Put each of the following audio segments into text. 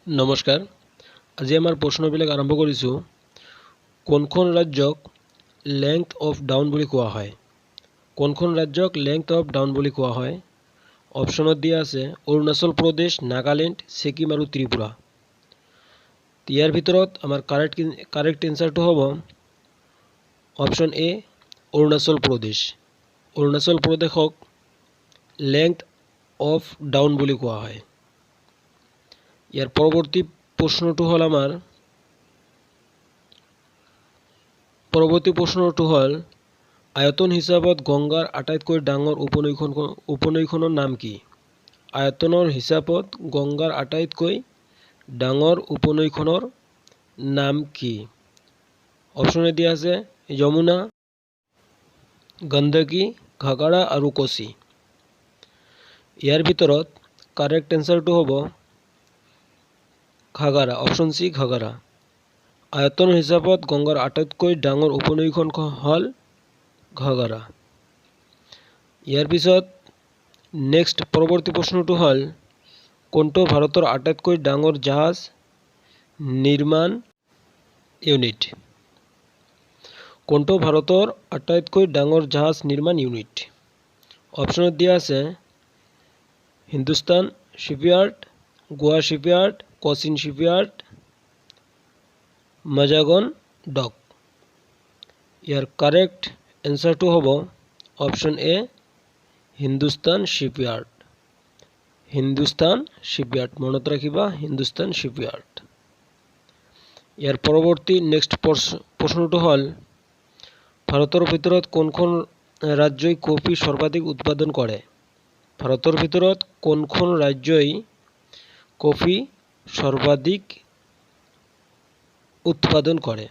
নমস্কাৰ। আজি আমাৰ প্ৰশ্নবিলাক আৰম্ভ কৰিছোঁ। কোনখন ৰাজ্যক লেংথ অফ ডাউন বুলি কোৱা হয়? কোনখন ৰাজ্যক লেংথ অফ ডাউন বুলি কোৱা হয়? অপশ্যনত দিয়া আছে অৰুণাচল প্ৰদেশ, নাগালেণ্ড, ছিকিম আৰু ত্ৰিপুৰা। ইয়াৰ ভিতৰত আমাৰ কাৰেক্ট এনচাৰটো হ'ব অপশ্যন এ, অৰুণাচল প্ৰদেশ। অৰুণাচল প্ৰদেশক লেংথ অফ ডাউন বুলি কোৱা হয়। ইয়াৰ পৰৱৰ্তী প্ৰশ্নটো হ'ল আয়তন হিচাপত গংগাৰ আটাইতকৈ ডাঙৰ উপনৈখনৰ নাম কি? আয়তনৰ হিচাপত গংগাৰ আটাইতকৈ ডাঙৰ উপনৈখনৰ নাম কি? অপশ্যনে দিয়া আছে যমুনা, গণ্ডকী, ঘাঘৰা আৰু কোচি। ইয়াৰ ভিতৰত কাৰেক্ট এনচাৰটো হ'ব ঘাঘৰা। Option C, Ghaghara. আয়তন হিচাপত গংগাৰ আটাইতকৈ ডাঙৰ উপনৈখন হ'ল ঘাঘৰা। ইয়াৰ পিছত পৰৱৰ্তী প্ৰশ্নটো হ'ল কোনটো ভাৰতৰ আটাইতকৈ ডাঙৰ জাহাজ নিৰ্মাণ ইউনিট? কোনটো ভাৰতৰ আটাইতকৈ ডাঙৰ জাহাজ নিৰ্মাণ ইউনিট? অপশ্যনত দিয়া আছে হিন্দুস্তান শিপইয়াৰ্ড, গোৱা shipyard, Cochin shipyard, Mazagon doc. ইয়াৰ কাৰেক্ট এনচাৰটো হ'ব অপশ্যন এ, হিন্দুস্তান শিপইয়াৰ্ড। হিন্দুস্তান শিপইয়াৰ্ড, মনত ৰাখিবা, হিন্দুস্তান শিপইয়াৰ্ড। ইয়াৰ পৰৱৰ্তী প্ৰশ্নটো হ'ল ভাৰতৰ ভিতৰত কোনখন ৰাজ্যই কফি সৰ্বাধিক উৎপাদন কৰে? ভাৰতৰ ভিতৰত কোনখন ৰাজ্যই কফি সৰ্বাধিক উৎপাদন কৰে?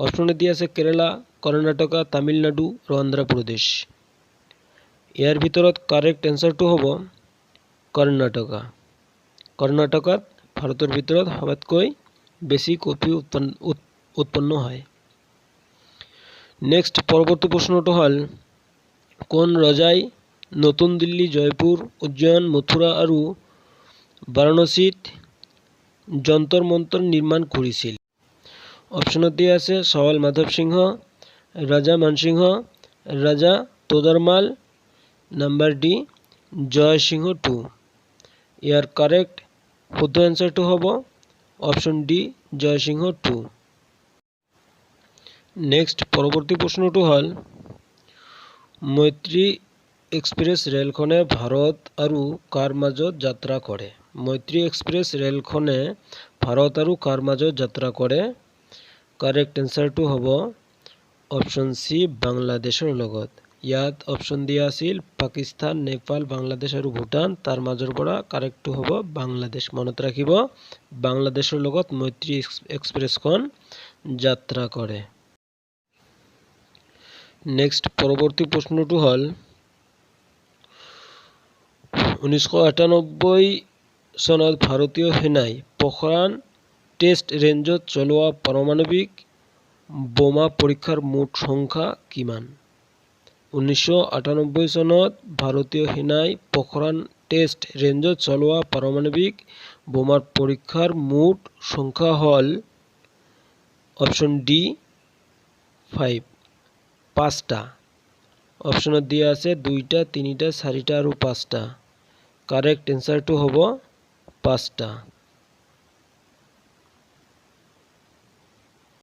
অপশ্যনে দিয়া আছে কেৰালা, কৰ্ণাটকা, তামিলনাডু আৰু অন্ধ্ৰপ্ৰদেশ। ইয়াৰ ভিতৰত কাৰেক্ট এনচাৰটো হ'ব কৰ্ণাটকা। কৰ্ণাটকাত ভাৰতৰ ভিতৰত সবাতোকৈ বেছি কফি উৎপন্ন হয়। পৰৱৰ্তী প্ৰশ্নটো হ'ল কোন ৰজাই নতুন দিল্লী, জয়পুৰ, উজ্জয়ন, মথুৰা আৰু বাৰাণসীত যন্তৰ মন্তৰ নিৰ্মাণ কৰিছিল? অপশ্যনত দিয়া আছে সৱাল মাধৱ সিংহ, ৰাজা মানসিংহ, ৰাজা তোডৰমাল, নাম্বাৰ ডি জয় সিংহ টু। ইয়াৰ কাৰেক্ট শুদ্ধ এনচাৰটো হ'ব অপশ্যন ডি জয় সিংহ টু। পৰৱৰ্তী প্ৰশ্নটো হ'ল মৈত্ৰী এক্সপ্ৰেছ ৰেলখনে ভাৰত আৰু কাৰ মাজত যাত্ৰা কৰে? মৈত্ৰী এক্সপ্ৰেছ ৰেলখনে ভাৰত আৰু কাৰ মাজত যাত্ৰা কৰে? কাৰেক্ট এনচাৰটো হ'ব অপশ্যন চি, বাংলাদেশৰ লগত। ইয়াত অপশ্যন দিয়া আছিল পাকিস্তান, নেপাল, বাংলাদেশ আৰু ভূটান। তাৰ মাজৰ পৰা কাৰেক্টটো হ'ব বাংলাদেশ। মনত ৰাখিব, বাংলাদেশৰ লগত মৈত্ৰী এক্সপ্ৰেছখন যাত্ৰা কৰে। পৰৱৰ্তী প্ৰশ্নটো হ'ল 1998 চনত ভাৰতীয় সেনাই পোখৰাণ টেষ্ট ৰেঞ্জত চলোৱা পাৰমাণৱিক বোমা পৰীক্ষাৰ মুঠ সংখ্যা কিমান? 1998 চনত ভাৰতীয় সেনাই পোখৰাণ টেষ্ট ৰেঞ্জত চলোৱা পাৰমাণৱিক বোমাৰ পৰীক্ষাৰ মুঠ সংখ্যা হ'ল অপশ্যন ডি 5টা। অপশ্যনত দিয়া আছে 2টা, 3টা, 4টা আৰু 5টা। কাৰেক্ট এনচাৰটো হ'ব 5টা।